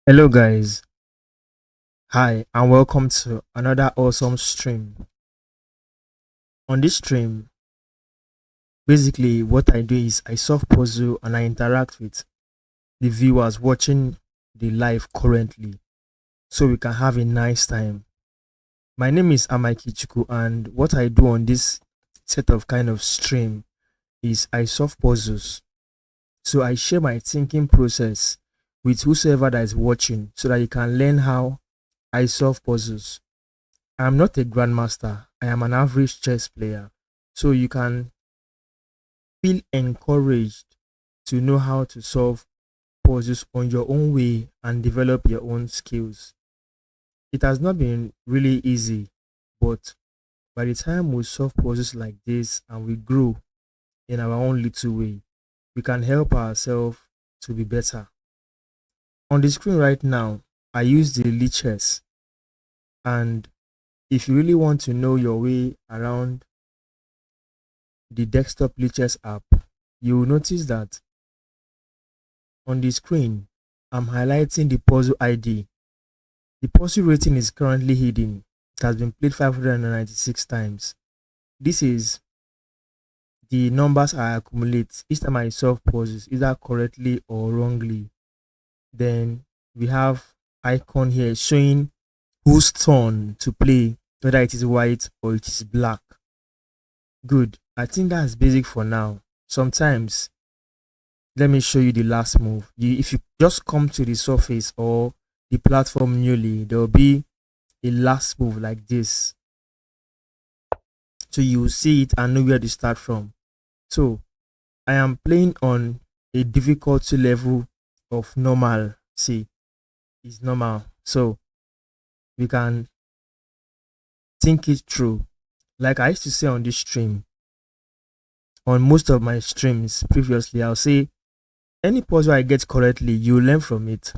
Hello guys, hi and welcome to another awesome stream. On this stream, basically what I do is I solve puzzle and I interact with the viewers watching the live currently so we can have a nice time. My name is Ikechukwu and what I do on this set of kind of stream is I solve puzzles. So I share my thinking process with whosoever that is watching so that you can learn how I solve puzzles. I am not a grandmaster. I am an average chess player. So you can feel encouraged to know how to solve puzzles on your own way and develop your own skills. It has not been really easy, but by the time we solve puzzles like this and we grow in our own little way, we can help ourselves to be better. On the screen right now, I use the lichess, and if you really want to know your way around the desktop lichess app, you will notice that on the screen, I'm highlighting the puzzle ID. The puzzle rating is currently hidden. It has been played 596 times. This is the numbers I accumulate each time I solve puzzles, either correctly or wrongly. Then we have icon here showing whose turn to play, whether it is white or it is black. Good. I think that's basic for now. Sometimes let me show you the last move. If you just come to the surface or the platform newly, there will be a last move like this. So you will see it and know where to start from. So I am playing on a difficulty level of normal. See, it's normal. So we can think it through. Like I used to say on this stream, on most of my streams previously, I'll say any puzzle I get correctly, you learn from it.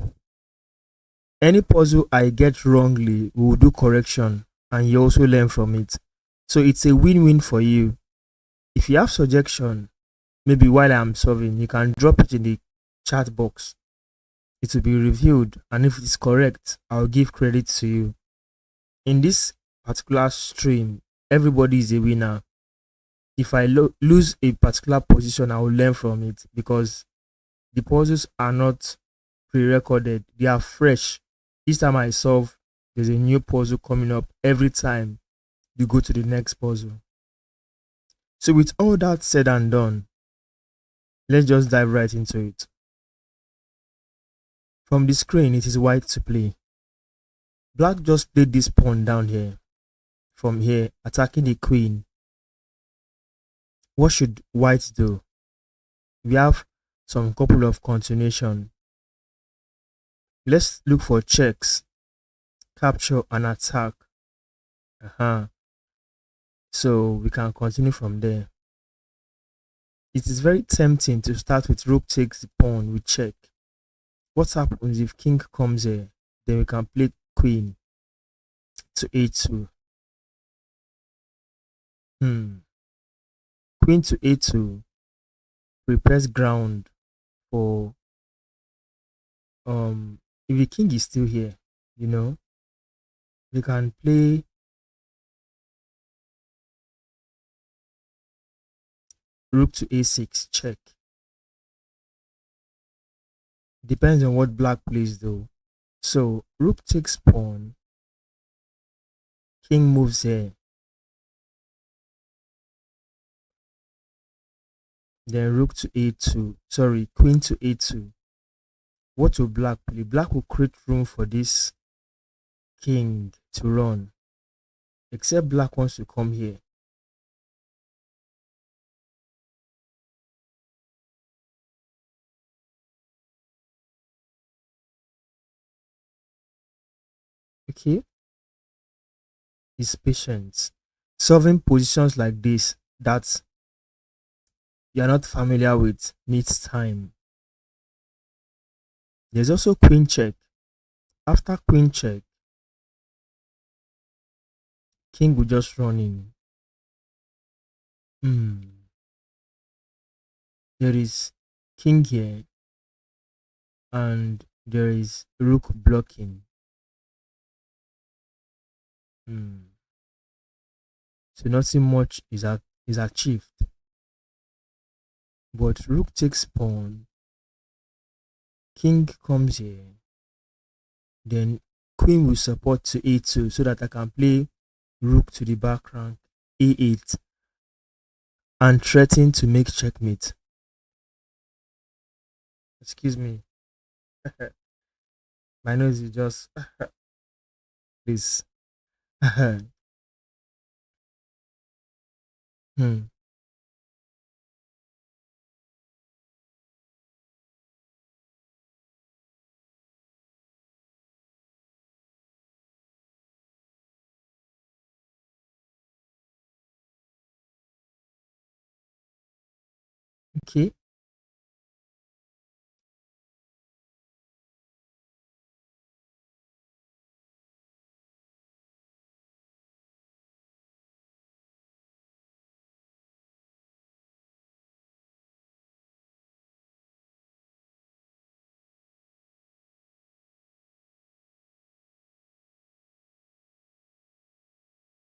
Any puzzle I get wrongly, we will do correction and you also learn from it. So it's a win-win for you. If you have suggestion, maybe while I'm solving, you can drop it in the chat box. It will be reviewed, and if it is correct, I'll give credit to you. In this particular stream, everybody is a winner. If I lose a particular position, I will learn from it because the puzzles are not pre-recorded, they are fresh. Each time I solve, there's a new puzzle coming up every time you go to the next puzzle. So with all that said and done, let's just dive right into it. From the screen, it is white to play. Black just played this pawn down here. From here, attacking the queen. What should white do? We have some couple of continuation. Let's look for checks, capture and attack. So we can continue from there. It is very tempting to start with rook takes the pawn with check. What happens if king comes here? Then we can play queen to a2. Queen to a2 prepares ground for if the king is still here, we can play rook to a6 check. Depends on what black plays though. So rook takes pawn, king moves here, then rook to a2, sorry, queen to a2. What will black play? Black will create room for this king to run, except black wants to come here. Okay, is patient. Solving positions like this that you are not familiar with needs time. There's also queen check. After queen check, king will just run in. There is king here, and there is rook blocking. Hmm. So nothing much is achieved. But rook takes pawn, king comes here, then queen will support to a2 so that I can play rook to the back rank a8 and threaten to make checkmate. Excuse me, my nose is just this. Hmm. Okay,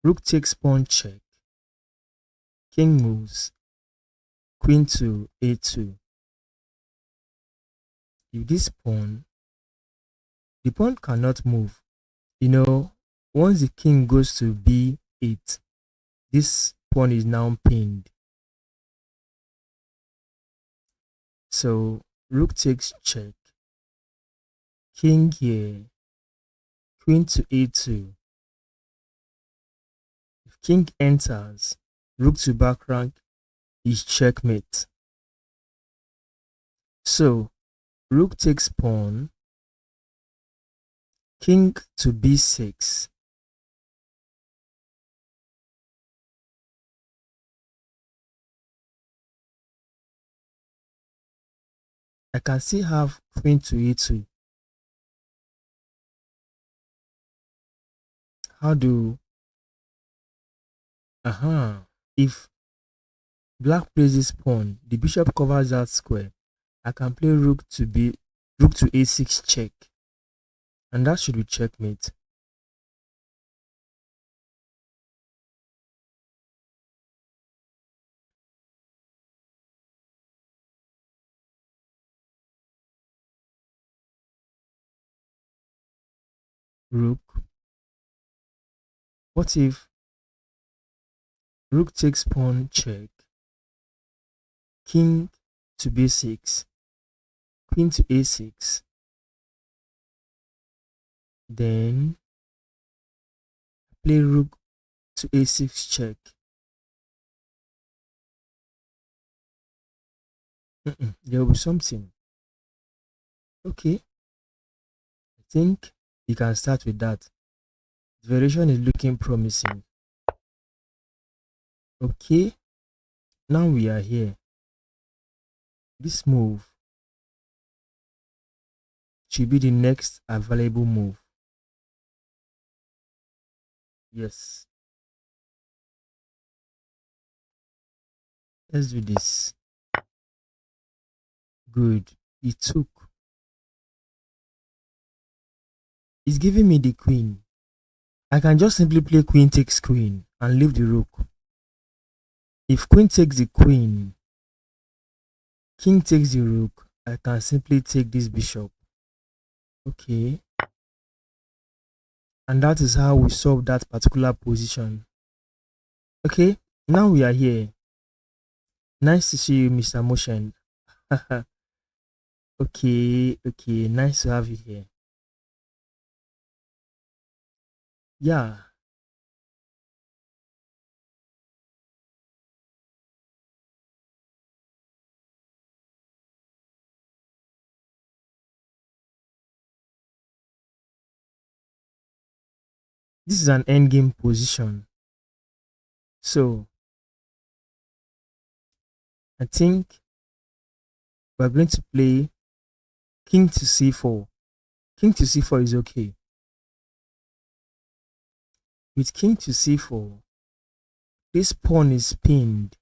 rook takes pawn check, king moves, queen to a2. If this pawn, the pawn cannot move. Once the king goes to b8, this pawn is now pinned. So rook takes check, king here, queen to a2. If king enters, rook to back rank is checkmate. So rook takes pawn, king to b6. I can still have queen to e2. How do if black plays this pawn, the bishop covers that square. I can play rook to a6 check, and that should be checkmate. Rook. What if rook takes pawn check, king to b6, queen to a6, then play rook to a6 check. There will be something. Okay, I think you can start with that. The variation is looking promising. Okay, now we are here. This move should be the next available move. Yes, let's do this. Good. He took. He's giving me the queen. I can just simply play queen takes queen and leave the rook. If queen takes the queen, king takes the rook, I can simply take this bishop. Okay. And that is how we solve that particular position. Okay, now we are here. Nice to see you, Mr. Motion. Okay, nice to have you here. Yeah, this is an endgame position. So I think we're going to play king to c4. King to c4 is okay. With king to c4, this pawn is pinned.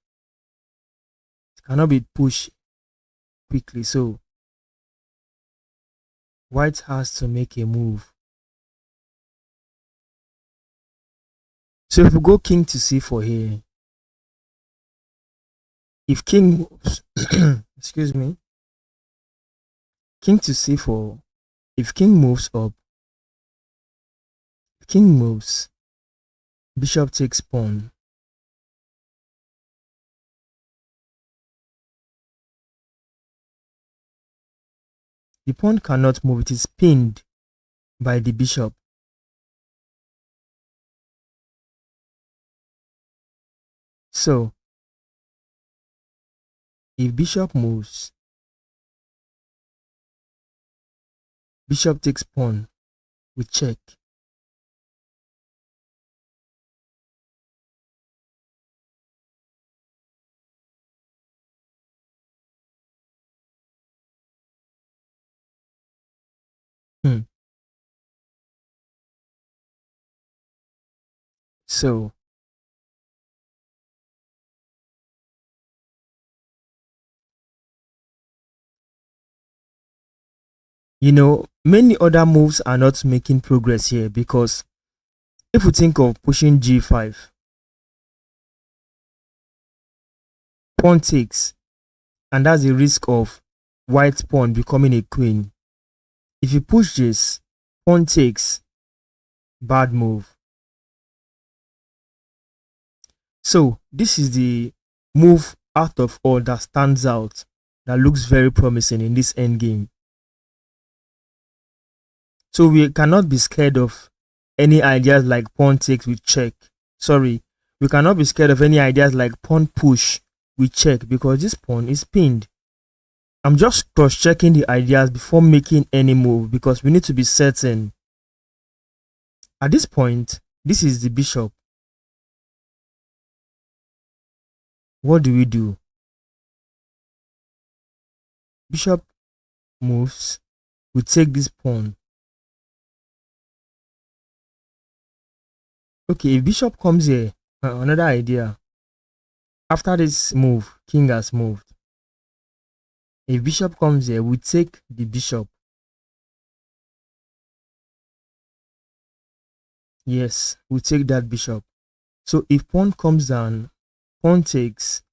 It cannot be pushed quickly. So White has to make a move. So if we go king to c4 here, if king moves, excuse me, king to c4, if king moves up, king moves, bishop takes pawn. The pawn cannot move, it is pinned by the bishop. So if bishop moves, bishop takes pawn, we check. So many other moves are not making progress here, because if we think of pushing g5, pawn takes, and that's the risk of white pawn becoming a queen. If you push this, pawn takes, bad move. So this is the move out of all that stands out, that looks very promising in this endgame. So we cannot be scared of any ideas like pawn takes with check. Sorry, we cannot be scared of any ideas like pawn push with check, because this pawn is pinned. I'm just cross-checking the ideas before making any move, because we need to be certain. At this point, this is the bishop. What do we do? Bishop moves. We take this pawn. Okay, if bishop comes here, another idea. After this move, king has moved. If bishop comes here, we take the bishop. Yes, we take that bishop. So if pawn comes down, pawn takes,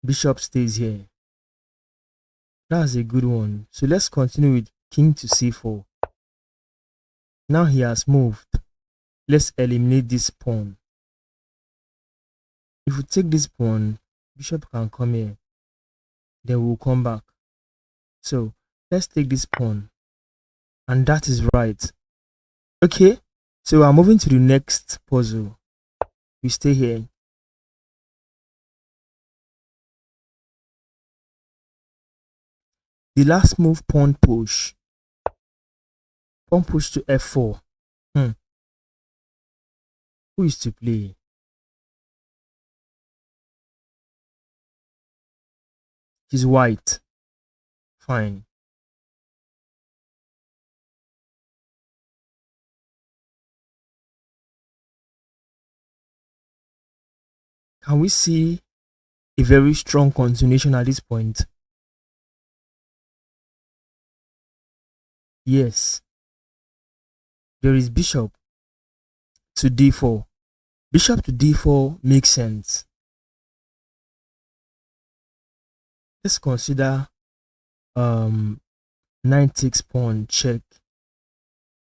bishop stays here. That's a good one. So let's continue with king to c4. Now he has moved. Let's eliminate this pawn. If we take this pawn, bishop can come here. Then we'll come back. So let's take this pawn. And that is right. Okay, so we're moving to the next puzzle. We stay here. The last move, pawn push. Pawn push to f4. Who is to play? He's white. Fine. Can we see a very strong continuation at this point? Yes. There is bishop to d4. Bishop to d4 makes sense. Let's consider knight takes pawn, check.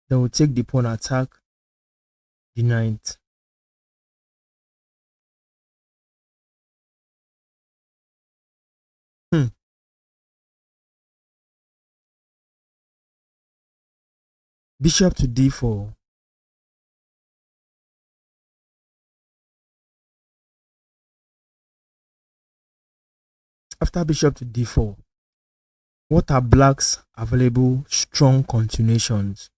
Then we'll take the pawn, attack the knight. Bishop to d4. After bishop to d4, what are black's available strong continuations?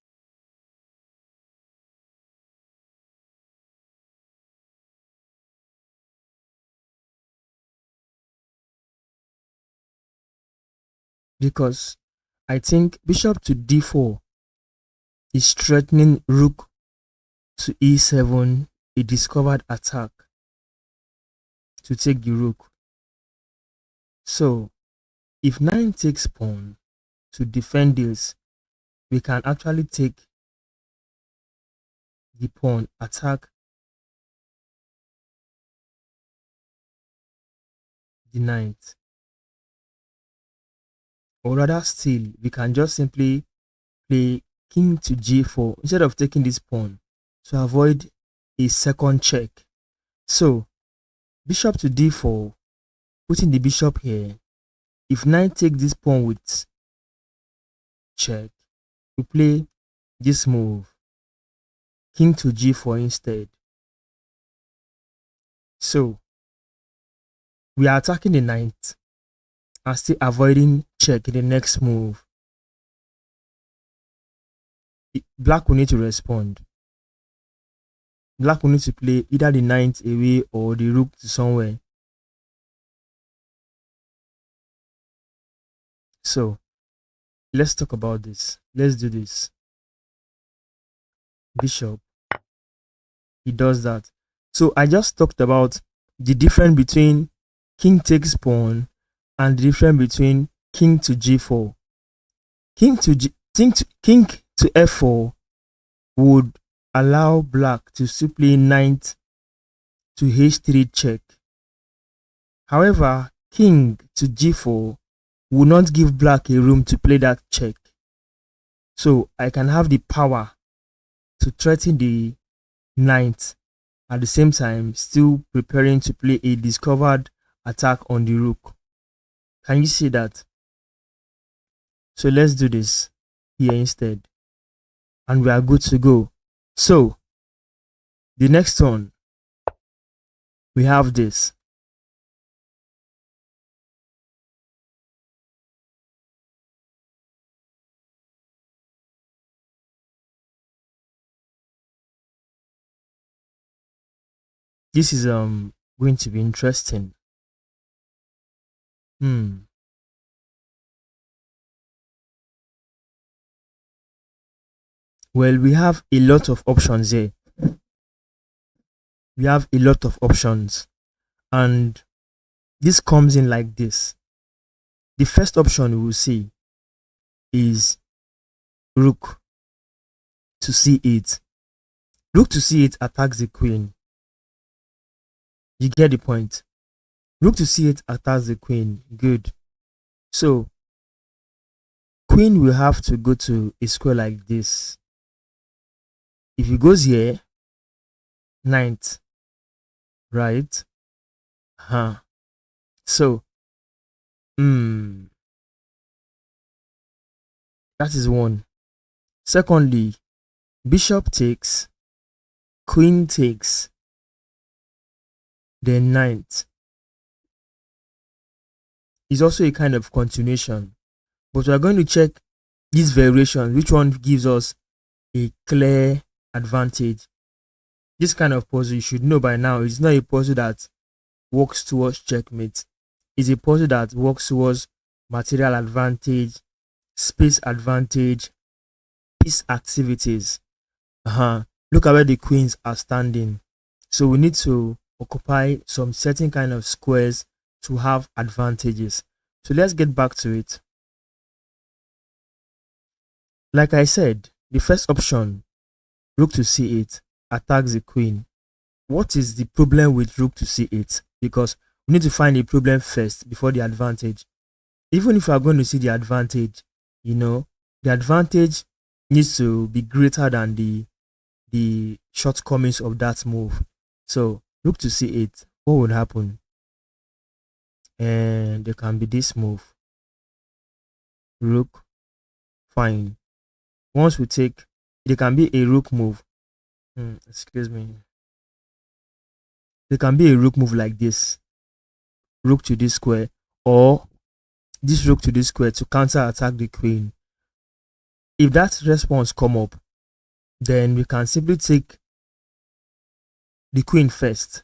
Because I think bishop to d4 is threatening rook to e7, a discovered attack to take the rook. So if knight takes pawn, to defend this, we can actually take the pawn, attack the knight. Or rather still, we can just simply play king to g4 instead of taking this pawn to avoid a second check. So bishop to d4, putting the bishop here. If knight take this pawn with check, we play this move, king to g4 instead. So we are attacking the knight and still avoiding check in the next move. Black will need to respond. Black will need to play either the knight away or the rook to somewhere. So let's talk about this. Let's do this. Bishop. He does that. So I just talked about the difference between king takes pawn and the difference between king to g4. King to f4 would allow black to still play knight to h3 check. However, king to g4 will not give black a room to play that check. So I can have the power to threaten the knight, at the same time still preparing to play a discovered attack on the rook. Can you see that? So let's do this here instead, and we are good to go. So the next one, we have this. This is going to be interesting. Well, we have a lot of options here. We have a lot of options, and this comes in like this. The first option we will see is rook to c8. Rook to c8 attacks the queen. You get the point. Rook to c8 attacks the queen. Good. So queen will have to go to a square like this. If he goes here, knight, right? So that is one. Secondly, bishop takes, queen takes, then knight. Is also a kind of continuation, but we are going to check these variations, which one gives us a clear advantage. This kind of puzzle, you should know by now, it's not a puzzle that works towards checkmate. It's a puzzle that works towards material advantage, space advantage, peace activities. Look at where the queens are standing. So we need to occupy some certain kind of squares to have advantages. So let's get back to it. Like I said, the first option, rook to c8, attacks the queen. What is the problem with rook to c8? Because we need to find the problem first before the advantage. Even if we are going to see the advantage, the advantage needs to be greater than the shortcomings of that move. So rook to c8, what would happen? And there can be this move, rook, fine. Once we take, there can be a rook move. Excuse me. There can be a rook move like this, rook to this square, or this rook to this square to counter attack the queen. If that response come up, then we can simply take the queen first.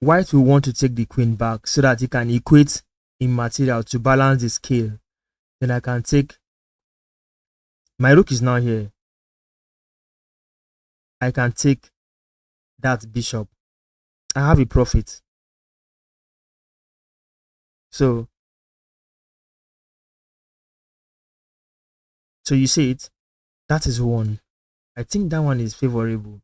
White will want to take the queen back so that it can equate in material to balance the scale. Then I can take, my rook is now here. I can take that bishop. I have a profit. So So you see it? That is one. I think that one is favorable.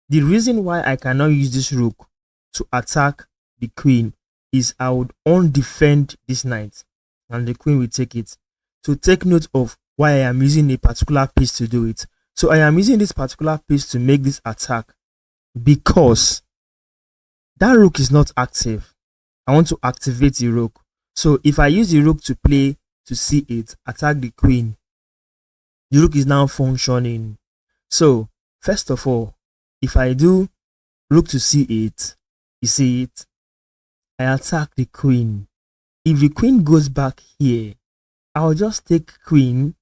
The reason why I cannot use this rook to attack the queen is I would undefend this knight and the queen will take it. So take note of why I am using a particular piece to do it. So I am using this particular piece to make this attack because that rook is not active. I want to activate the rook. So if I use the rook to play to c8, attack the queen, the rook is now functioning. So first of all, if I do rook to c8, you see it, I attack the queen. If the queen goes back here, I'll just take queen,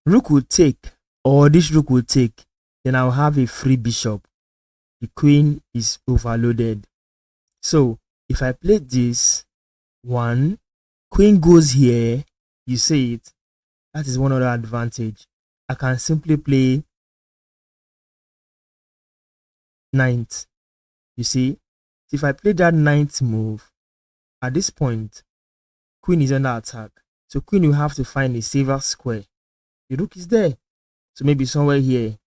rook will take, or this rook will take, then I'll have a free bishop. The queen is overloaded. So if I play this, one, queen goes here, you see it, that is one other advantage. I can simply play knight. You see, if I play that knight move, at this point, queen is under attack. So queen will have to find a safer square. The rook is there. So maybe somewhere here.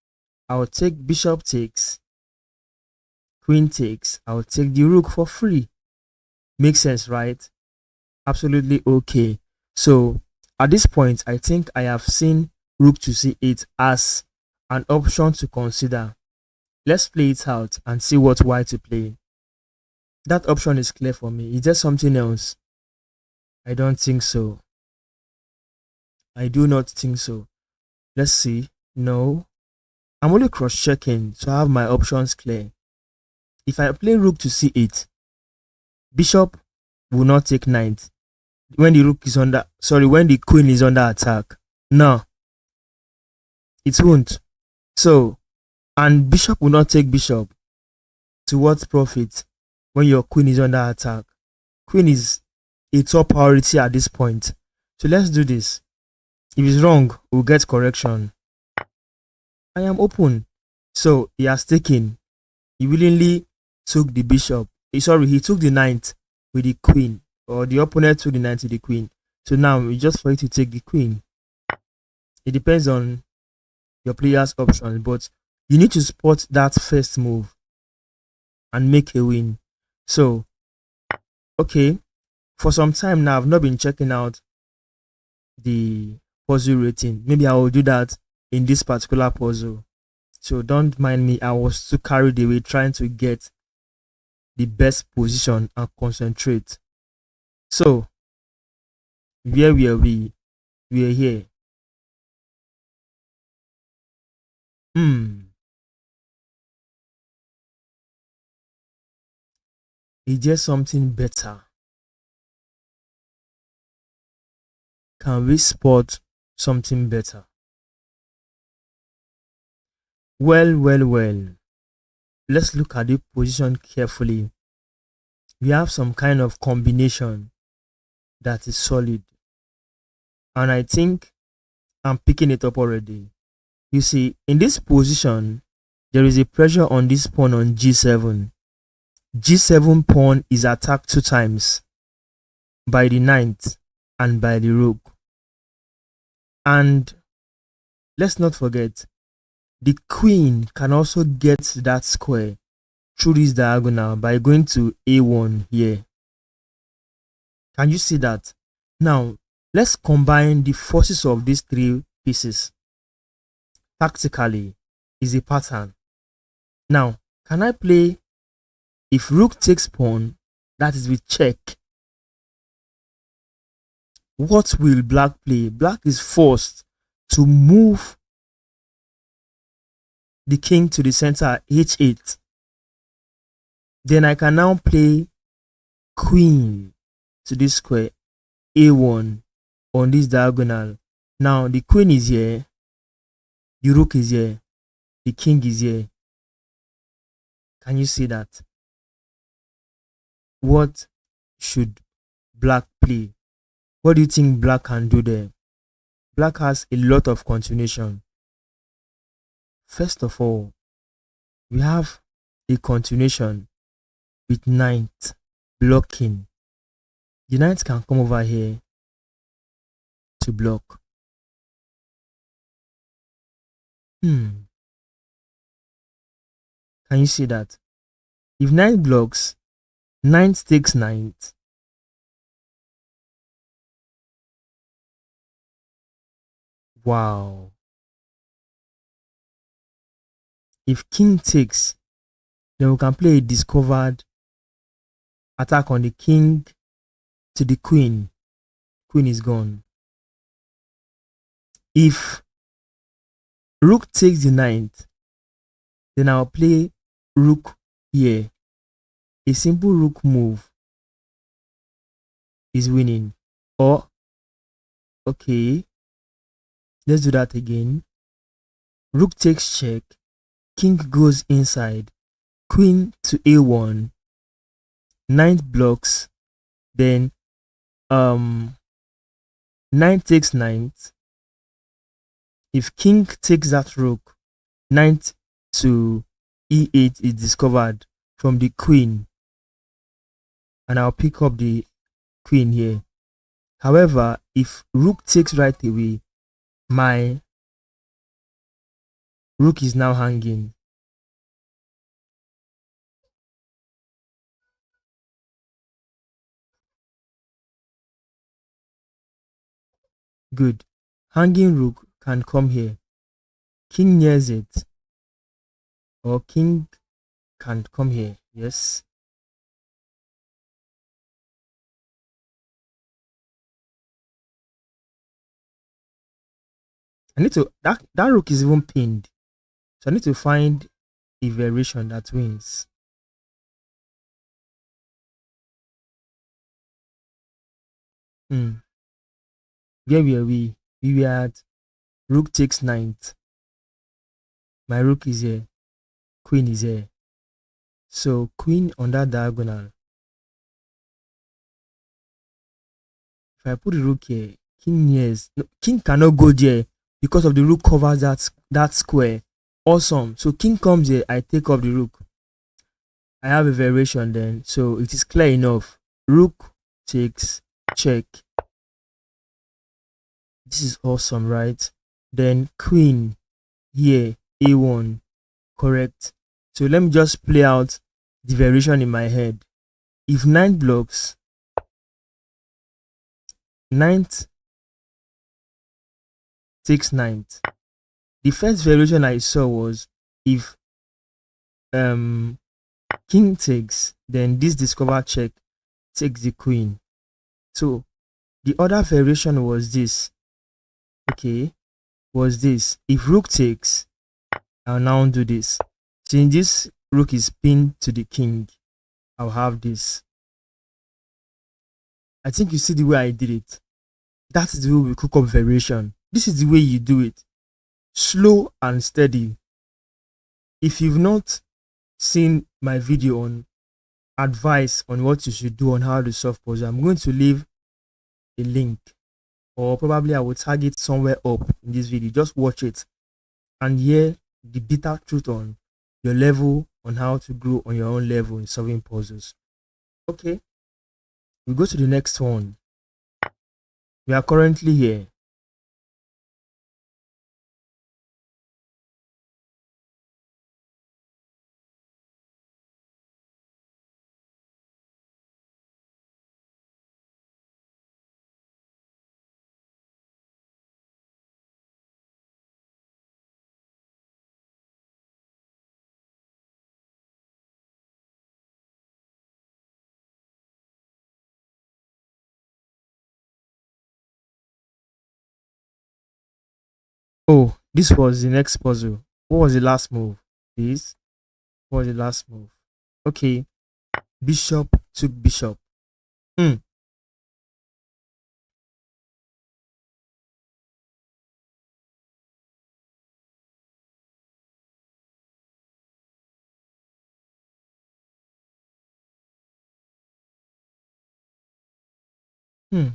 I'll take bishop takes, queen takes. I'll take the rook for free. Makes sense, right? Absolutely okay. So at this point, I think I have seen rook to c8 as an option to consider. Let's play it out and see what white to play. That option is clear for me. Is there something else? I don't think so. I do not think so. Let's see. No. I'm only cross-checking to have my options clear. If I play rook to c8, bishop will not take knight. When the rook is under, when the queen is under attack. No. It won't. So, and bishop will not take bishop. To what profit when your queen is under attack? Queen is a top priority at this point. So let's do this. If it's wrong, we'll get correction. I am open. So he has taken. He willingly took the bishop. He took the knight with the queen. Or the opponent took the knight with the queen. So now it's just for you to take the queen. It depends on your player's option. But you need to spot that first move and make a win. So, okay. For some time now, I've not been checking out the puzzle rating. Maybe I will do that in this particular puzzle. So don't mind me. I was too carried away trying to get the best position and concentrate. So where were we? We are here. Is there something better? Can we spot something better? Well. Let's look at the position carefully. We have some kind of combination that is solid. And I think I'm picking it up already. You see, in this position, there is a pressure on this pawn on g7. G7 pawn is attacked 2 times by the knight and by the rook. And let's not forget, the queen can also get that square through this diagonal by going to a1 here. Can you see that? Now, let's combine the forces of these 3 pieces. Tactically, is a pattern. Now, can I play, if rook takes pawn, that is with check. What will black play? Black is forced to move the king to the center, h8. Then I can now play queen to this square, a1 on this diagonal. Now the queen is here, the rook is here, the king is here. Can you see that? What should black play? What do you think black can do there? Black has a lot of continuation. First of all, we have a continuation with knight blocking. The knight can come over here to block. Hmm. Can you see that? If knight blocks, knight takes knight. Wow. If king takes, then we can play a discovered attack on the king to the queen. Queen is gone. If rook takes the knight, then I'll play rook here. A simple rook move is winning. Or, okay, let's do that again. Rook takes check. King goes inside. Queen to a1. Knight blocks. Then knight takes knight. If king takes that rook, knight to e8 is discovered from the queen, and I'll pick up the queen here. However, if rook takes right away, my rook is now hanging. Good. Hanging rook can come here. King nears it, or king can come here. Yes. I need to that rook is even pinned. So I need to find a variation that wins. Hmm. Where were we? We were at rook takes knight. My rook is here. Queen is here. So queen on that diagonal. If I put the rook here, king yes. No, king cannot go there because of the rook covers that square. Awesome. So king comes here, I take up the rook. I have a variation then. So it is clear enough. Rook takes check. This is awesome, right? Then queen here, a1, correct. So let me just play out the variation in my head. If knight blocks, knight takes knight. The first variation I saw was if um king takes, then this discover check takes the queen. So the other variation was this. Okay, was this. If rook takes, I'll now do this. Since this rook is pinned to the king, I'll have this. I think you see the way I did it. That is the way we cook up variation. This is the way you do it. Slow and steady. If you've not seen my video on advice on what you should do on how to solve puzzle, I'm going to leave a link, or probably I will tag it somewhere up in this video. Just watch it and hear the bitter truth on your level, on how to grow on your own level in solving puzzles. Okay, we go to the next one. We are currently here. Oh, this was the next puzzle. What was the last move? This. What was the last move? Okay, bishop took bishop. Hmm. Hmm.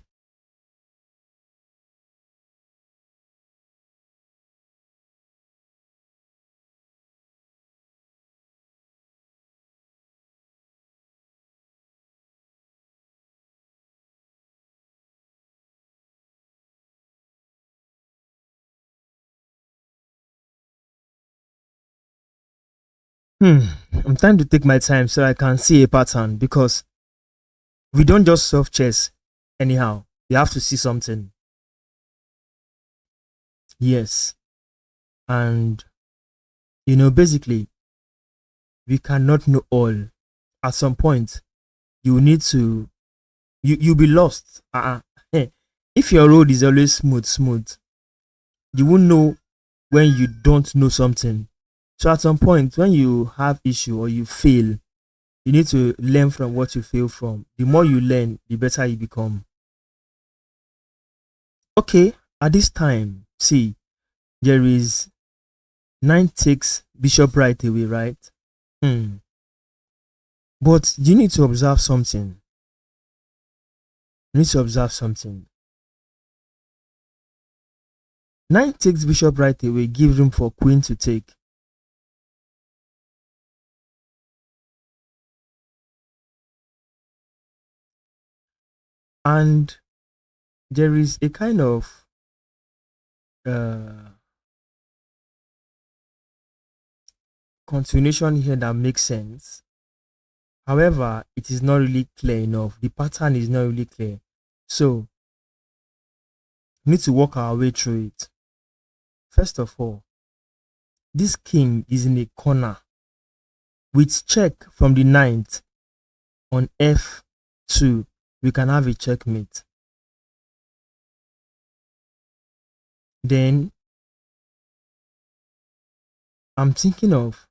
Hmm. I'm trying to take my time so I can see a pattern because we don't just solve chess anyhow. You have to see something. Yes. And basically, we cannot know all. At some point, you need to you'll be lost. Hey, if your road is always smooth, you won't know when you don't know something. So at some point, when you have issue or you fail, you need to learn from what you fail from. The more you learn, the better you become. Okay, at this time, see, there is nine takes bishop right away, right? Hmm. But you need to observe something. You need to observe something. Nine takes bishop right away, give room for queen to take. And there is a kind of uh, continuation here that makes sense. However, it is not really clear enough. The pattern is not really clear. So, we need to work our way through it. First of all, this king is in a corner with check from the ninth on f2. We can have a checkmate. Then, I'm thinking of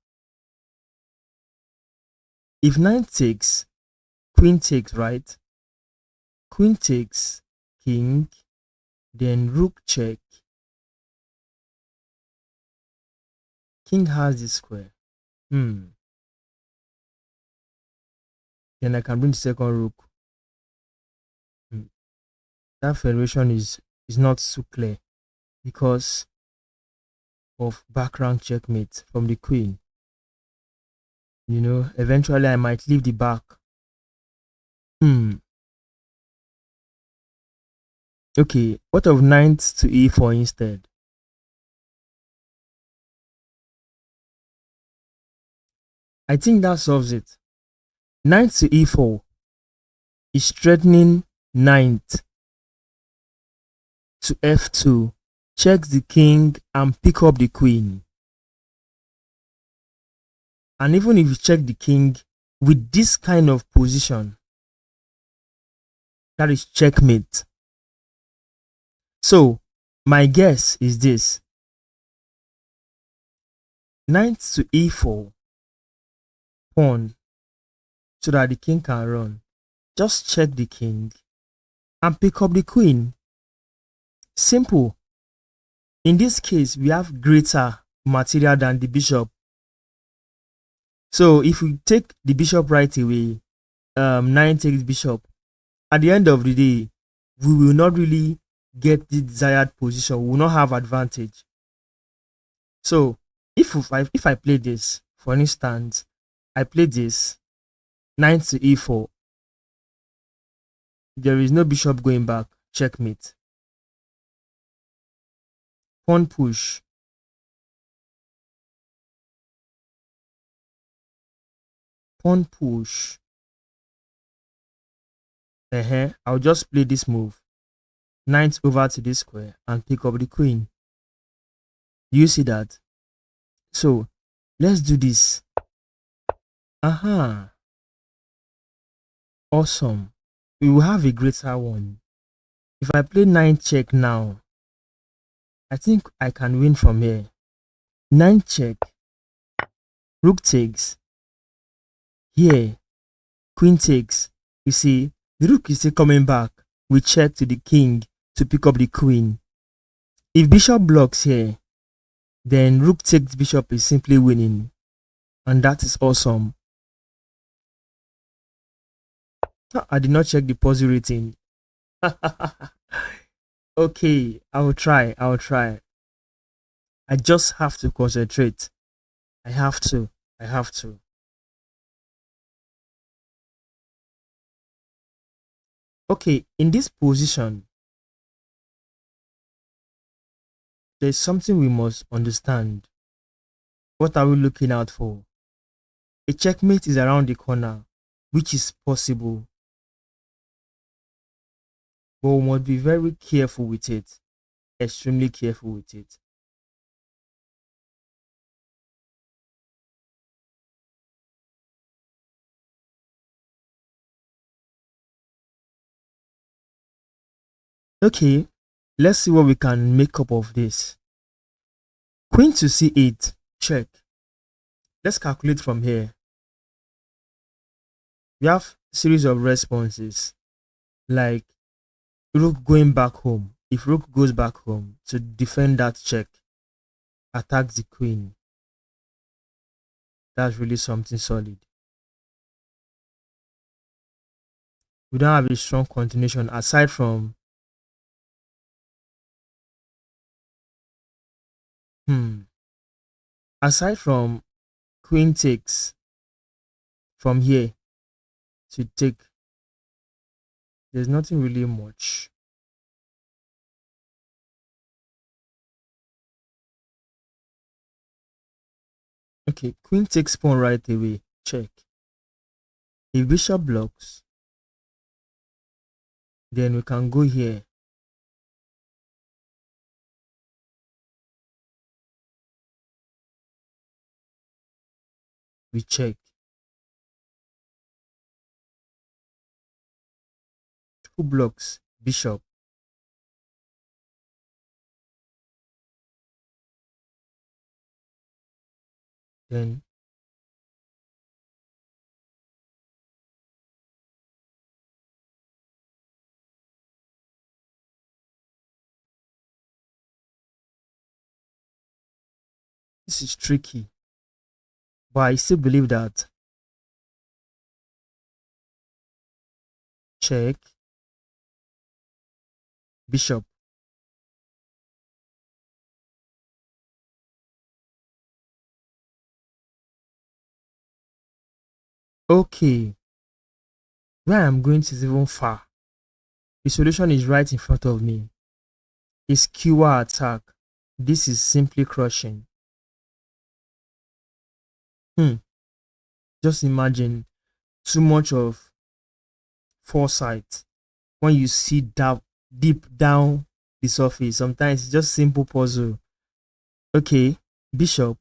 if knight takes, queen takes, right? Queen takes, king, then rook check. King has the square. Hmm. Then I can bring the second rook. Hmm. That federation is not so clear because of background checkmate from the queen. Eventually I might leave the back. Hmm. Okay, what of knight to e4 instead? I think that solves it. Knight to e4 is threatening knight to f2, checks the king and pick up the queen. And even if you check the king with this kind of position, that is checkmate. So my guess is this: knight to e4, pawn, so that the king can run. Just check the king and pick up the queen. Simple. In this case, we have greater material than the bishop. So if we take the bishop right away, nine takes bishop. At the end of the day, we will not really get the desired position. We will not have advantage. So if I play this, for instance, I play this knight to e4. There is no bishop going back. Checkmate. Pawn push. Pawn push. I'll just play this move. Knight over to this square and pick up the queen. You see that? So let's do this. Aha. Awesome. We will have a greater one. If I play nine check now, I think I can win from here. Nine check. Rook takes. Here. Queen takes. You see, the rook is still coming back. We check to the king to pick up the queen. If bishop blocks here, then rook takes bishop is simply winning. And that is awesome. I did not check the puzzle rating. Okay, I will try. I will try. I just have to concentrate. I have to. I have to. Okay, in this position, there's something we must understand. What are we looking out for? A checkmate is around the corner, which is possible, but we must be very careful with it, extremely careful with it. Okay, let's see what we can make up of this. Queen to c8, check. Let's calculate from here. We have series of responses like rook going back home. If rook goes back home to defend that check, attacks the queen. That's really something solid. We don't have a strong continuation aside from hmm aside from queen takes from here to take. There's nothing really much. Okay, queen takes pawn right away. Check. If bishop blocks, then we can go here. We check. Who blocks? Bishop. Then this is tricky, but I still believe that check bishop. Okay, where I'm going to is even far. The solution is right in front of me. A skewer attack. This is simply crushing. Hmm. Just imagine too much of foresight when you see that deep down the surface. Sometimes it's just simple puzzle. Okay, bishop.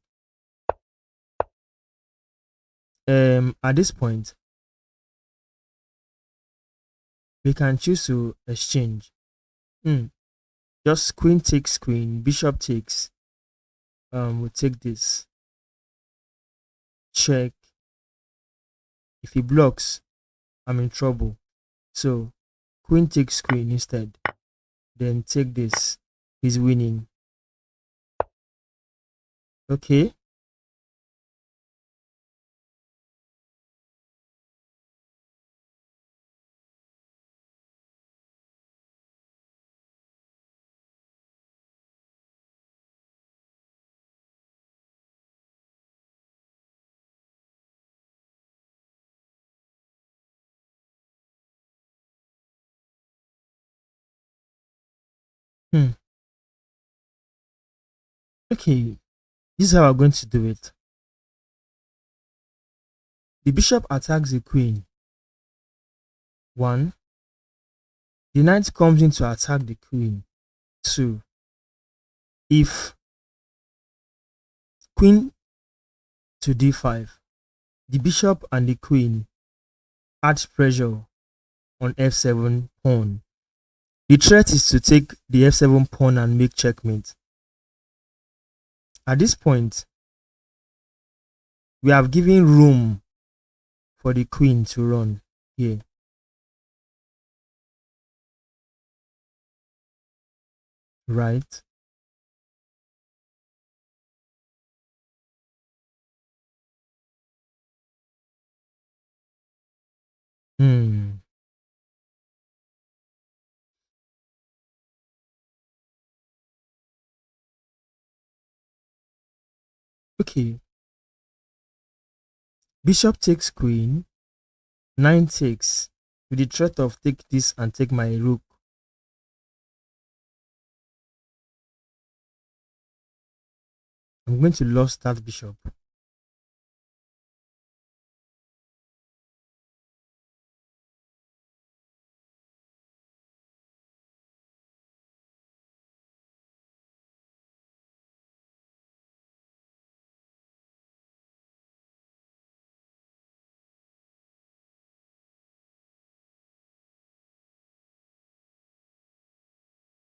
At this point, we can choose to exchange. Hmm. Just queen takes queen, bishop takes. We'll take this. Check. If he blocks, I'm in trouble. So queen takes queen instead. Then take this. He's winning. Okay. Hmm. Okay. This is how we're going to do it. The bishop attacks the queen. One. The knight comes in to attack the queen. Two. If queen to d5, the bishop and the queen adds pressure on f7 pawn. The threat is to take the f7 pawn and make checkmate. At this point, we have given room for the queen to run here. Right? Hmm. Okay. Bishop takes queen. Knight takes. With the threat of take this and take my rook. I'm going to lose that bishop.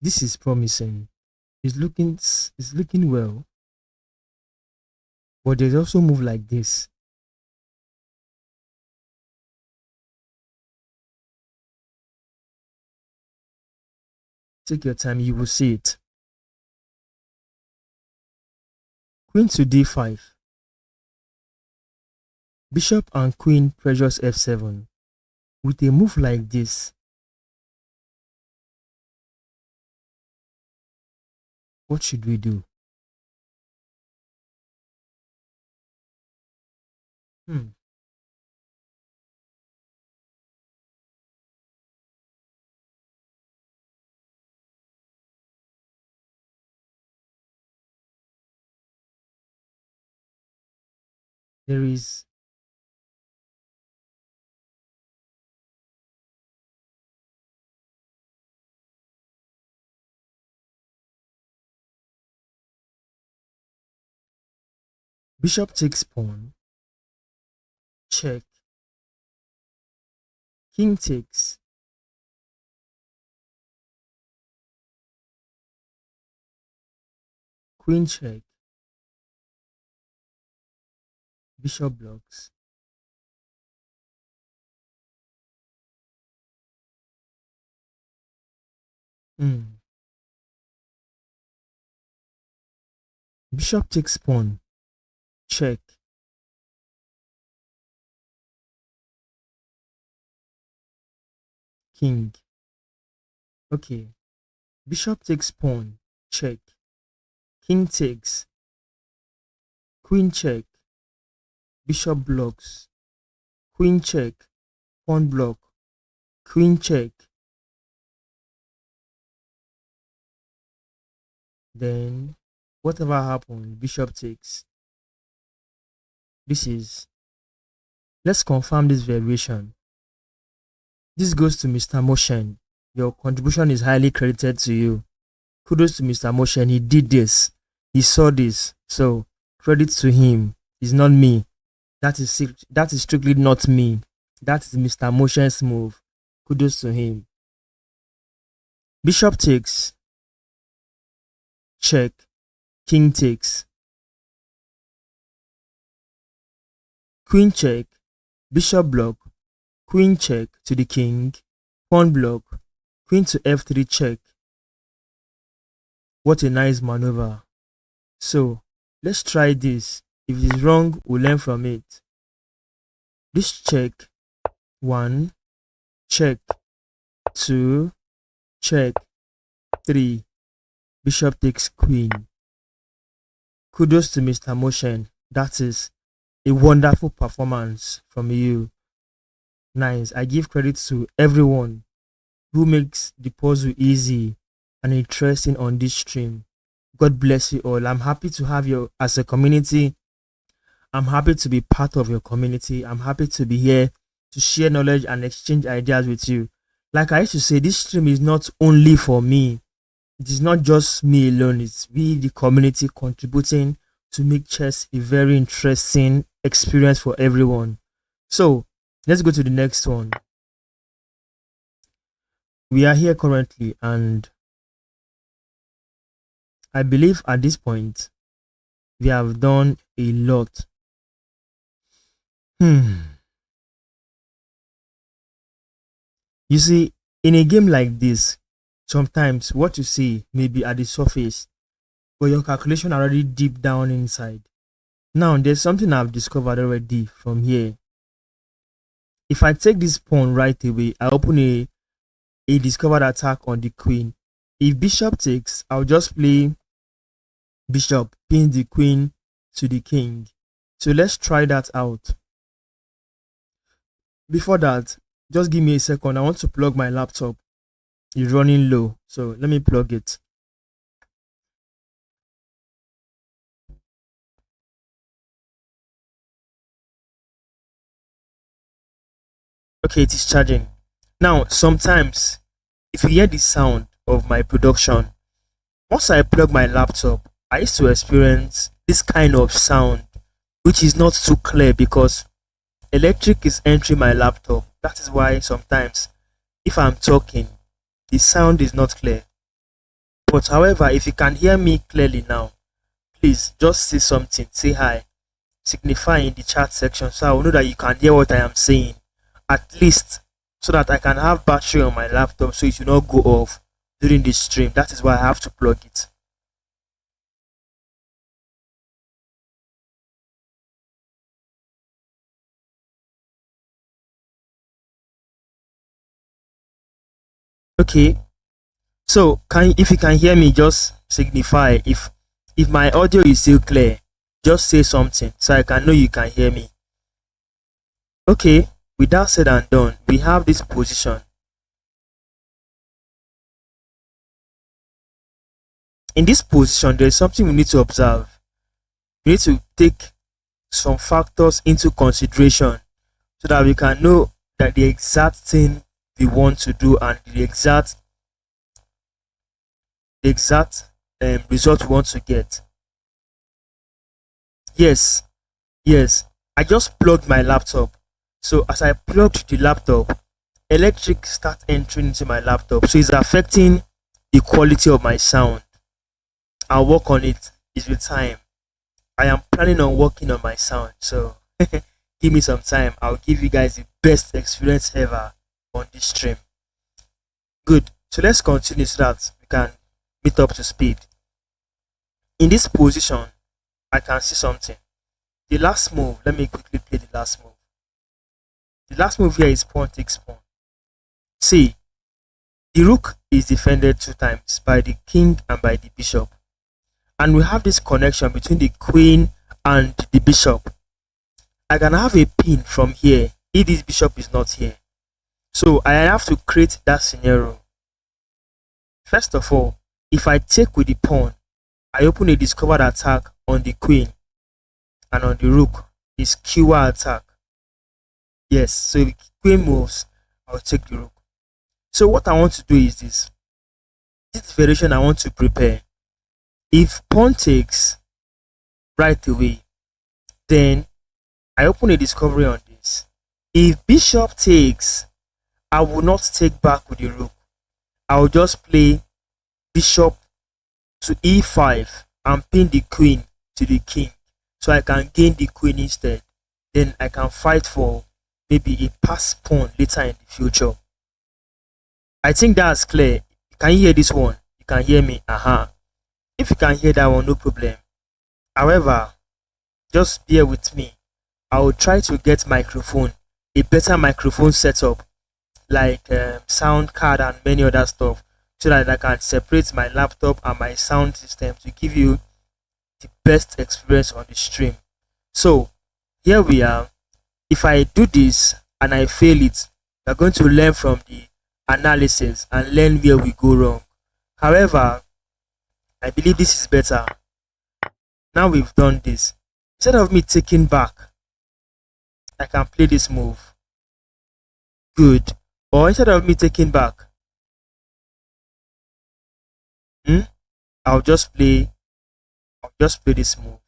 This is promising. It's looking well, but there's also move like this. Take your time, you will see it. Queen to d5. Bishop and queen pressures f7. With a move like this, what should we do? Hmm. There is bishop takes pawn, check, king takes, queen check, bishop blocks. Hmm. Bishop takes pawn, check, king. Okay. Bishop takes pawn, check, king takes, queen check, bishop blocks, queen check, pawn block, queen check. Then whatever happens, bishop takes. This is, let's confirm this variation. This goes to Mr. Motion. Your contribution is highly credited to you. Kudos to Mr. Motion. He did this. He saw this. So credit to him. It's not me. That is strictly not me. That is Mr. Motion's move. Kudos to him. Bishop takes. Check. King takes. Queen check. Bishop block. Queen check to the king. Pawn block. Queen to f3 check. What a nice maneuver. So let's try this. If it is wrong, we'll learn from it. This check. 1. Check. 2. Check. 3. Bishop takes queen. Kudos to Mr. Motion. That is a wonderful performance from you. Nice. I give credit to everyone who makes the puzzle easy and interesting on this stream. God bless you all. I'm happy to have you as a community. I'm happy to be part of your community. I'm happy to be here to share knowledge and exchange ideas with you. Like I used to say, this stream is not only for me. It is not just me alone. It's we, the community, contributing to make chess a very interesting experience for everyone. So let's go to the next one. We are here currently, and I believe at this point we have done a lot. You see, in a game like this, sometimes what you see may be at the surface, but your calculation are already deep down inside. Now, there's something I've discovered already from here. If I take this pawn right away, I open a discovered attack on the queen. If bishop takes, I'll just play bishop, pin the queen to the king. So let's try that out. Before that, just give me a second. I want to plug my laptop. It's running low, so let me plug it. Okay, it is charging. Now, sometimes if you hear the sound of my production, once I plug my laptop, I used to experience this kind of sound, which is not too clear because electric is entering my laptop. That is why sometimes if I'm talking, the sound is not clear. But however, if you can hear me clearly now, please just say something, say hi, signify in the chat section so I will know that you can hear what I am saying. At least so that I can have battery on my laptop so it will not go off during the stream. That is why I have to plug it. Okay. So if you can hear me, just signify. If my audio is still clear, just say something so I can know you can hear me. Okay, with that said and done, we have this position. In this position, there is something we need to observe. We need to take some factors into consideration so that we can know that the exact thing we want to do and the exact result we want to get. Yes, yes. I just plugged my laptop. So as I plugged the laptop, electric start entering into my laptop. So it's affecting the quality of my sound. I'll work on it. It's with time. I am planning on working on my sound. So give me some time. I'll give you guys the best experience ever on this stream. Good. So let's continue so that we can meet up to speed. In this position, I can see something. The last move, let me quickly play the last move. The last move here is pawn takes pawn. See, the rook is defended 2 times by the king and by the bishop. And we have this connection between the queen and the bishop. I can have a pin from here if this bishop is not here. So I have to create that scenario. First of all, if I take with the pawn, I open a discovered attack on the queen, and on the rook is skewer attack. Yes, so if the queen moves, I'll take the rook. So what I want to do is this. This variation I want to prepare. If pawn takes right away, then I open a discovery on this. If bishop takes, I will not take back with the rook. I will just play bishop to e5 and pin the queen to the king so I can gain the queen instead. Then I can fight for maybe a pass pawn later in the future. I think that's clear. Can you hear this one? You can hear me. If you can hear that one, no problem. However, just bear with me. I will try to get a better microphone setup, like sound card and many other stuff, so that I can separate my laptop and my sound system to give you the best experience on the stream. So here we are. If I do this and I fail it, we're going to learn from the analysis and learn where we go wrong. However, I believe this is better. Now we've done this. Instead of me taking back, I can play this move. Good. Or instead of me taking back, I'll just play this move.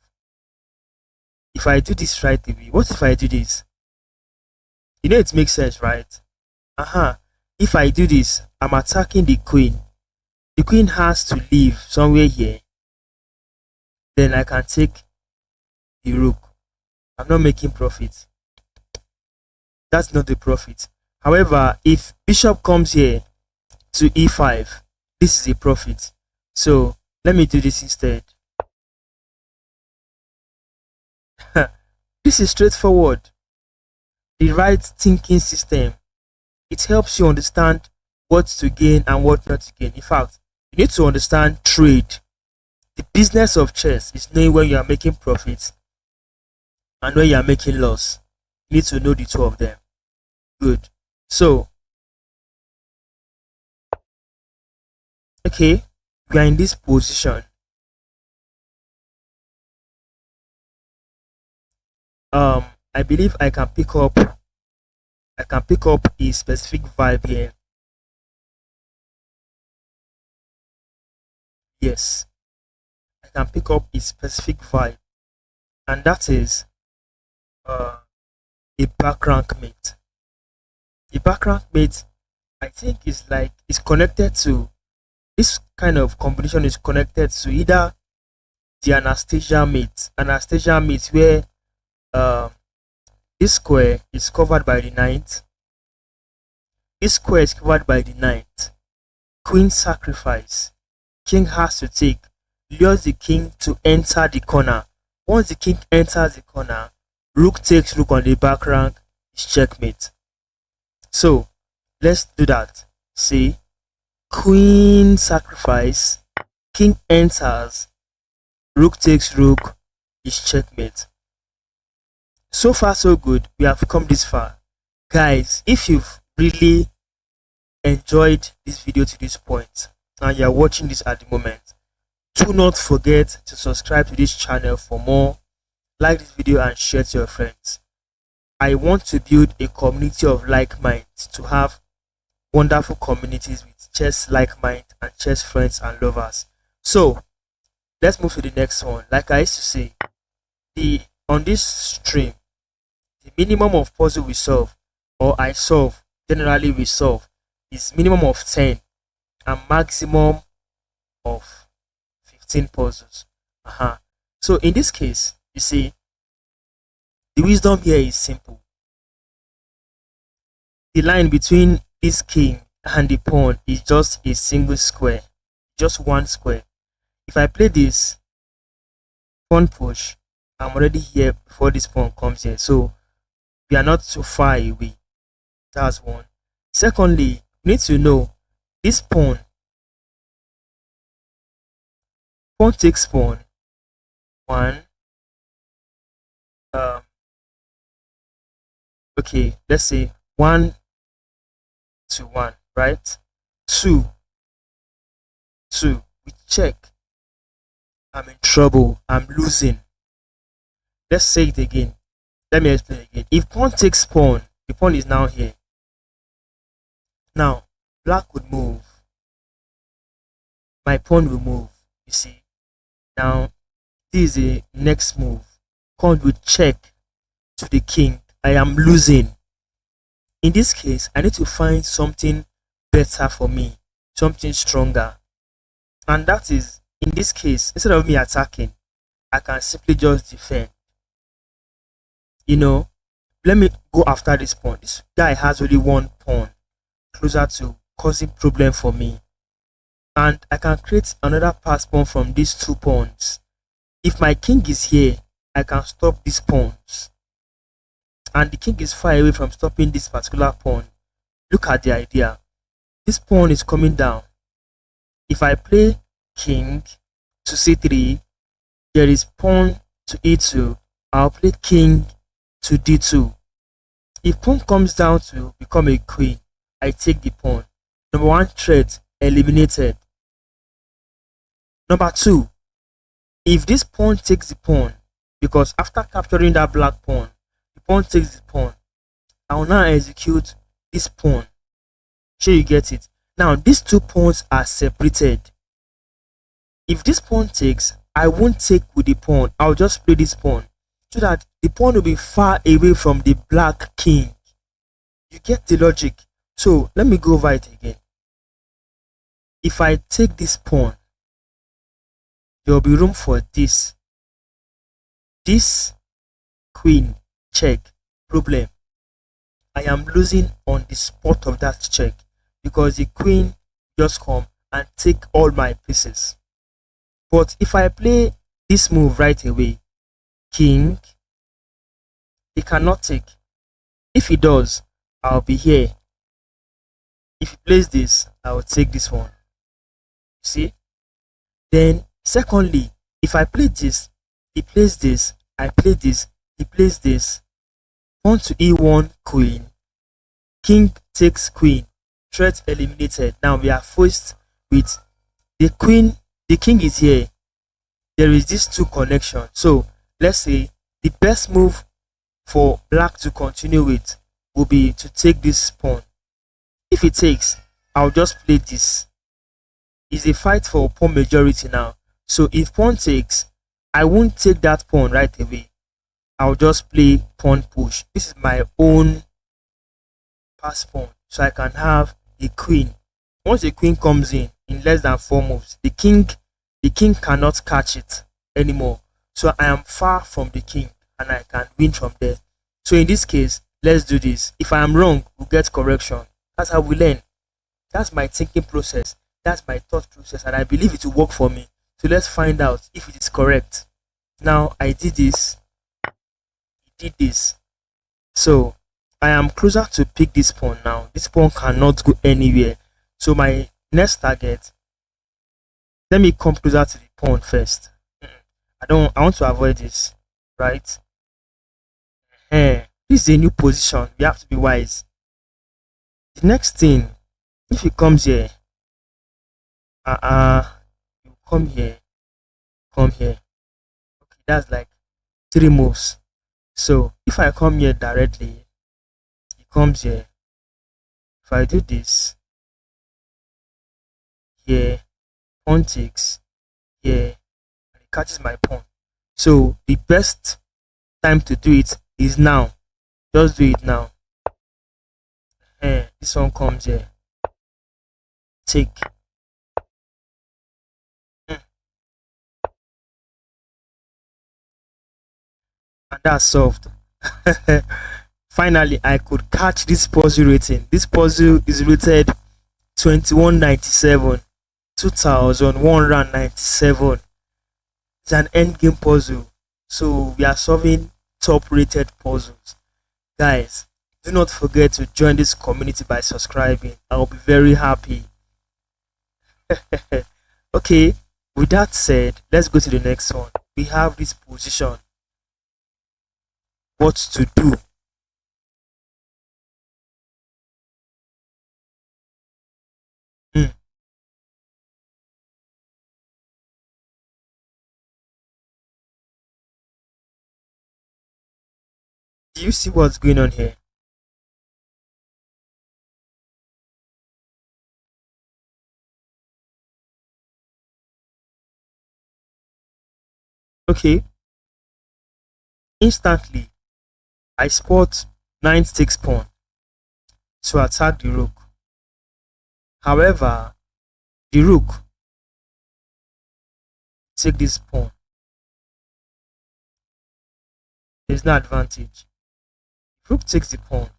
If I do this right away, what if I do this? You know it makes sense, right? If I do this, I'm attacking the queen. The queen has to leave somewhere here. Then I can take the rook. I'm not making profit. That's not the profit. However, if bishop comes here to e5, this is a profit. So let me do this instead. This is straightforward. The right thinking system. It helps you understand what to gain and what not to gain. In fact, you need to understand trade. The business of chess is knowing when you are making profits and when you are making loss. You need to know the two of them. Good. So, okay, we are in this position. I believe I can pick up a specific vibe here. Yes, I can pick up a specific vibe, and that is a back rank mate. A back rank mate, I think, is connected to This kind of combination is connected to either the Anastasia mate where uh, this square is covered by the knight. This square is covered by the knight. Queen sacrifice. King has to take. Lures the king to enter the corner. Once the king enters the corner, rook takes rook on the back rank is checkmate. So let's do that. See, queen sacrifice, king enters, rook takes rook is checkmate. So far so good. We have come this far. Guys, if you've really enjoyed this video to this point and you're watching this at the moment, do not forget to subscribe to this channel for more, like this video and share to your friends. I want to build a community of like minds, to have wonderful communities with chess like mind and chess friends and lovers. So let's move to the next one. Like I used to say, on this stream, the minimum of puzzle we solve, or I solve, generally we solve, is minimum of 10 and maximum of 15 puzzles. So in this case, you see, the wisdom here is simple. The line between this king and the pawn is just a single square, just one square. If I play this pawn push, I'm already here before this pawn comes here, so we are not too far away. That's one. Secondly, you need to know this pawn takes pawn. One. Okay, let's say 1 to 1, right? 2. We check. I'm in trouble. I'm losing. Let's say it again. Let me explain again. If pawn takes pawn, the pawn is now here. Now, black would move. My pawn will move. You see. Now, this is the next move. Pawn will check to the king. I am losing. In this case, I need to find something better for me, something stronger. And that is, in this case, instead of me attacking, I can simply just defend. You know, let me go after this pawn. This guy has only one pawn closer to causing problem for me. And I can create another pass pawn from these 2 pawns. If my king is here, I can stop these pawns. And the king is far away from stopping this particular pawn. Look at the idea. This pawn is coming down. If I play king to c3, there is pawn to e2. I'll play king to d2. If pawn comes down to become a queen, I take the pawn. Number 1 threat eliminated. Number 2, if this pawn takes the pawn, because after capturing that black pawn, the pawn takes the pawn, I will now execute this pawn. Sure you get it. Now these 2 pawns are separated. If this pawn takes, I won't take with the pawn. I'll just play this pawn so that the pawn will be far away from the black king. You get the logic? So let me go over it again. If I take this pawn, there will be room for this. This queen check problem. I am losing on the spot of that check because the queen just come and take all my pieces. But if I play this move right away, king, he cannot take. If he does, I'll be here. If he plays this, I will take this one. See? Then secondly, if I play this, he plays this, I play this, he plays this. Pawn to e1, queen. King takes queen. Threat eliminated. Now we are faced with the queen. The king is here. There is these 2 connections. So let's say the best move for black to continue with will be to take this pawn. If he takes, I'll just play this. It's a fight for pawn majority now. So if pawn takes, I won't take that pawn right away. I'll just play pawn push. This is my own pass pawn. So I can have a queen. Once the queen comes in, in less than 4 moves. The king cannot catch it anymore. So I am far from the king and I can win from there. So in this case, let's do this. If I am wrong, we'll get correction. That's how we learn. That's my thinking process. That's my thought process, and I believe it will work for me. So let's find out if it is correct. Now I did this, he did this. So I am closer to pick this pawn now. This pawn cannot go anywhere. So my next target, let me come closer to the pawn first. I want to avoid this, right? This is a new position. We have to be wise. The next thing, if he comes here, you come here. Okay, that's like 3 moves. So if I come here directly, he comes here. If I do this here, pawn takes here, and he catches my pawn. So the best time to do it is now. Just do it now. This one comes here. Take. Mm, And that's solved. Finally, I could catch this puzzle rating. This puzzle is rated 2197, 2197. It's an endgame puzzle. So we are solving top rated puzzles. Guys, do not forget to join this community by subscribing. I'll be very happy. Okay, with that said, let's go to the next one. We have this position. What to do? Hmm. Do you see what's going on here? Okay, instantly I spot knight takes pawn to attack the rook. However, the rook take this pawn. There's no advantage. Rook takes the pawn.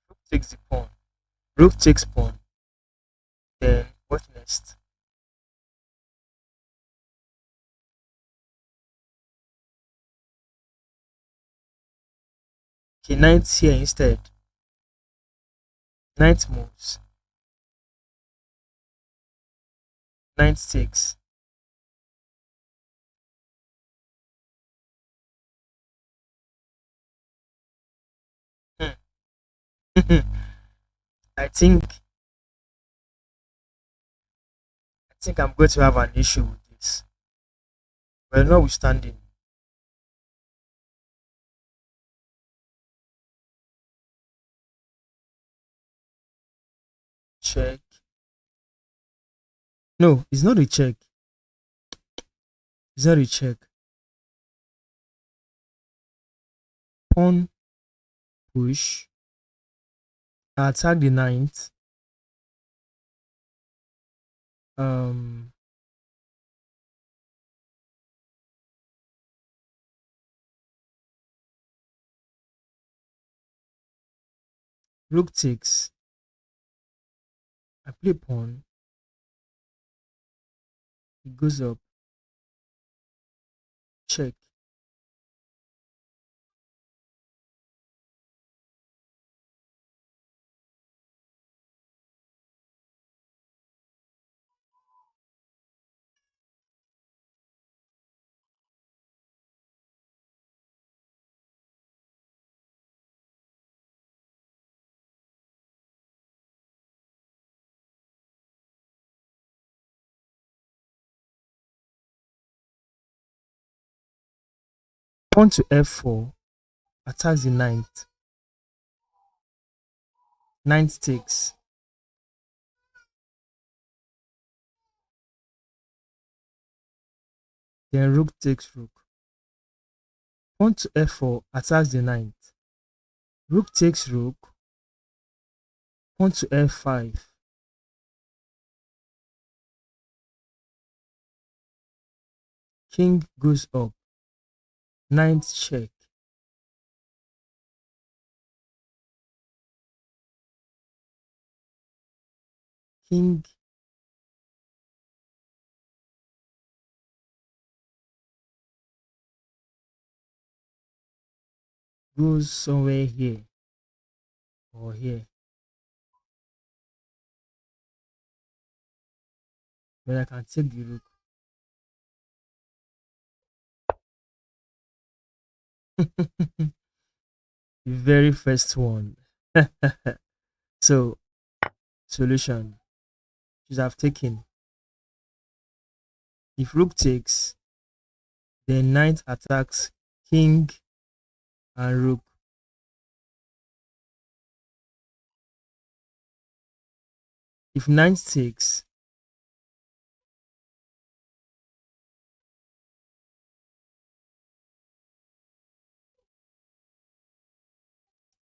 Rook takes the pawn. Rook takes pawn. Then what next? Okay, knight here instead. Knight moves. Knight takes. Hmm. I think I'm going to have an issue with this. Well, notwithstanding, check. No, it's not a check. It's not a check. Pawn push. I attack the knight. Um, rook takes. I play pawn. It goes up. Check. Pawn to f4. Attacks the knight. Knight takes. Then rook takes rook. Pawn to f4 attacks the knight. Rook takes rook. Pawn to f5. King goes up. Knight check. King goes somewhere here or here. But I can take the rook. The very first one. So, solution. Should have taken. If rook takes, then knight attacks king and rook. If knight takes,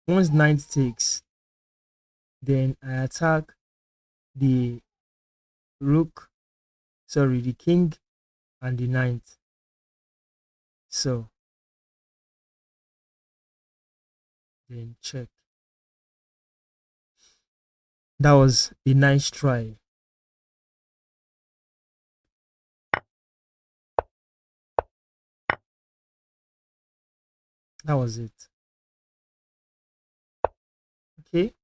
once knight takes, then I attack the rook, sorry, the king and the knight. So, then check. That was a nice try. That was it. Okay.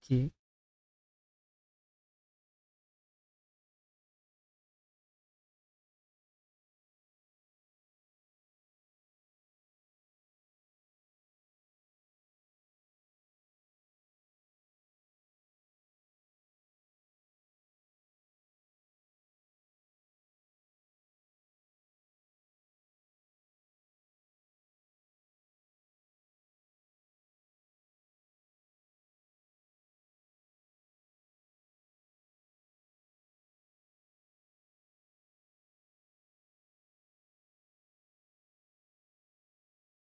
Okay.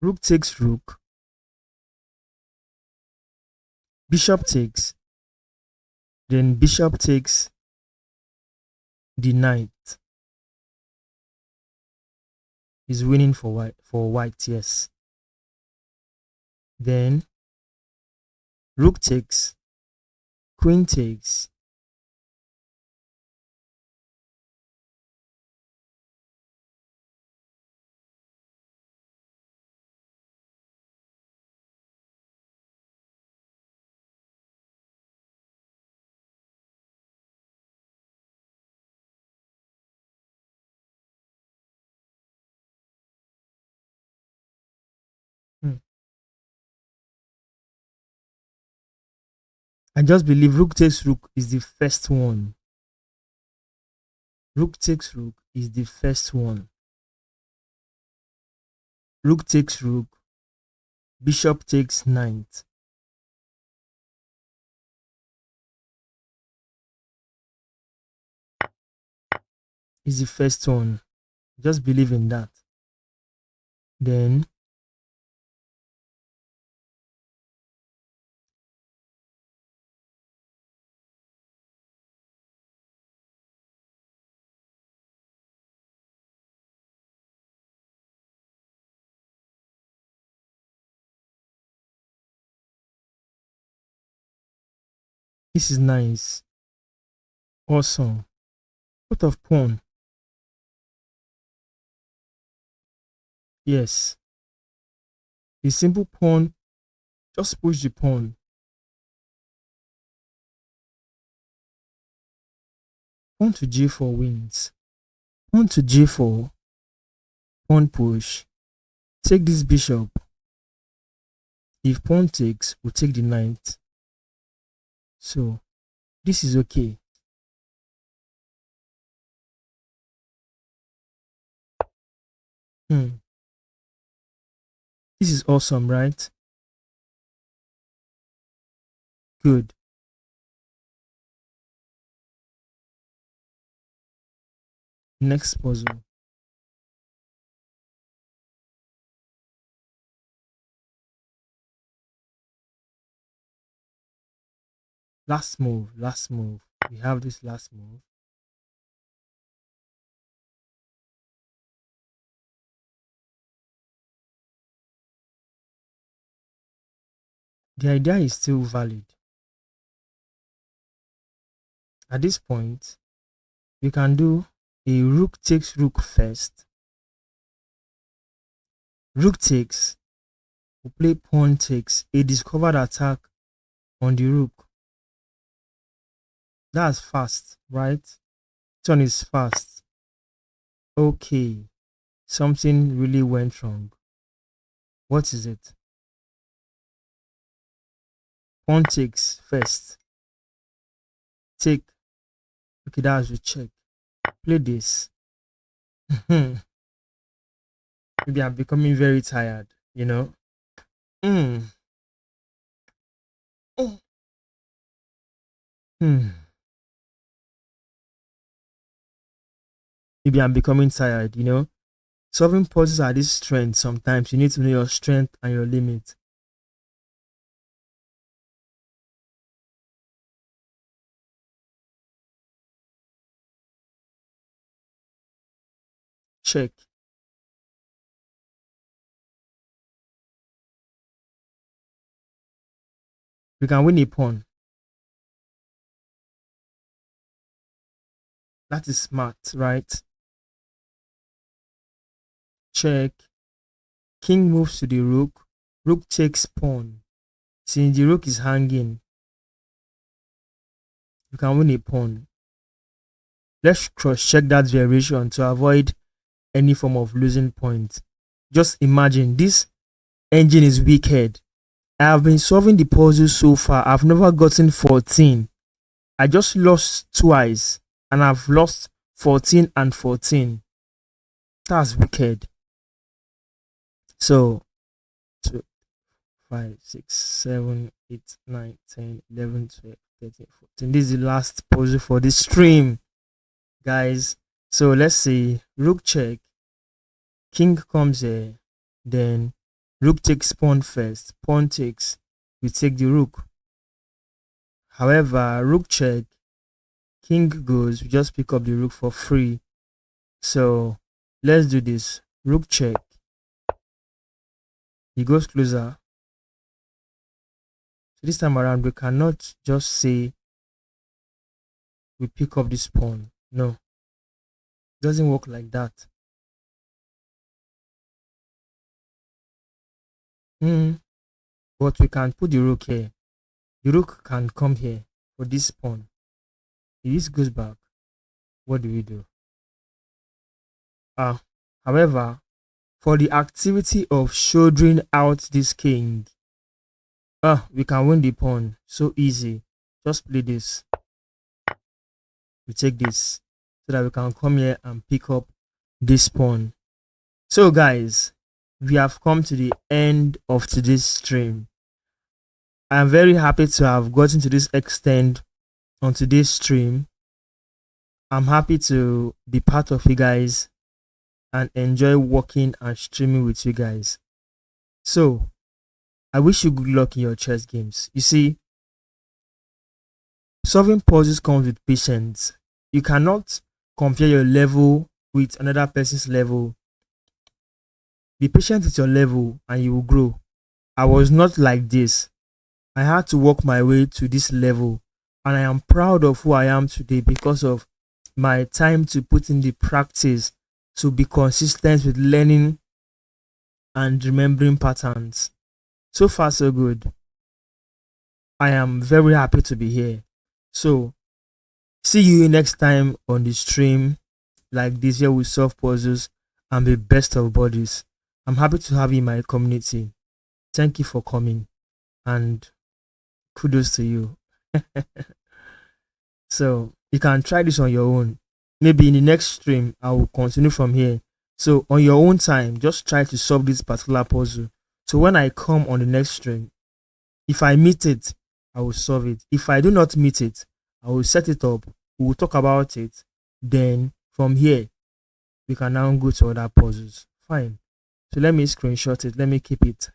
Rook takes rook. Bishop takes. Then bishop takes the knight. Is winning for white. For white, yes. Then rook takes. Queen takes. Hmm. I just believe rook takes rook is the first one. Rook takes rook is the first one. Rook takes rook. Bishop takes knight. Is the first one. Just believe in that. Then this is nice. Awesome. What of pawn? Yes. The simple pawn. Just push the pawn. Pawn to g4 wins. Pawn to g4. Pawn push. Take this bishop. If pawn takes, we'll take the knight. So this is okay. Hmm. This is awesome, right? Good. Next puzzle. Last move. Last move. We have this last move. The idea is still valid. At this point, you can do a rook takes rook first. Rook takes. We play pawn takes. A discovered attack on the rook. That's fast, right? Turn is fast. Okay. Something really went wrong. What is it? Pawn takes first. Take. Okay, that's the check. Play this. Maybe I'm becoming very tired, you know? Mm. Oh. Hmm. Maybe I'm becoming tired, you know? Solving puzzles are this strength. Sometimes you need to know your strength and your limit. Check. We can win a pawn. That is smart, right? Check. King moves to the rook. Rook takes pawn. Since the rook is hanging, you can win a pawn. Let's cross check that variation to avoid any form of losing point. Just imagine this engine is wicked. I have been solving the puzzle so far. I've never gotten 14. I just lost twice and I've lost 14 and 14. That's wicked. So 2, 5, 6, 7, 8, 9, 10, 11, 12, 13, 14. This is the last puzzle for this stream, guys. So let's see. Rook check. King comes here. Then rook takes pawn first. Pawn takes. We take the rook. However, rook check. King goes. We just pick up the rook for free. So let's do this. Rook check. He goes closer. So this time around, we cannot just say we pick up this pawn. No, it doesn't work like that. But we can put the rook here. The rook can come here for this pawn. If this goes back, what do we do? However, for the activity of shouldering out this king, we can win the pawn. So easy. Just play this. We take this so that we can come here and pick up this pawn. So guys, we have come to the end of today's stream. I am very happy to have gotten to this extent on today's stream. I'm happy to be part of you guys and enjoy working and streaming with you guys. So I wish you good luck in your chess games. You see, solving puzzles comes with patience. You cannot compare your level with another person's level. Be patient with your level and you will grow. I was not like this. I had to work my way to this level, and I am proud of who I am today because of my time to put in the practice to be consistent with learning and remembering patterns. So far, so good. I am very happy to be here. So, see you next time on the stream like this where we solve puzzles and be best of buddies. I'm happy to have you in my community. Thank you for coming and kudos to you. So you can try this on your own. Maybe in the next stream I will continue from here. So on your own time, just try to solve this particular puzzle So when I come on the next stream, if I meet it, I will solve it. If I do not meet it, I will set it up. We will talk about it. Then from here, we can now go to other puzzles. Fine. So let me screenshot it. Let me keep it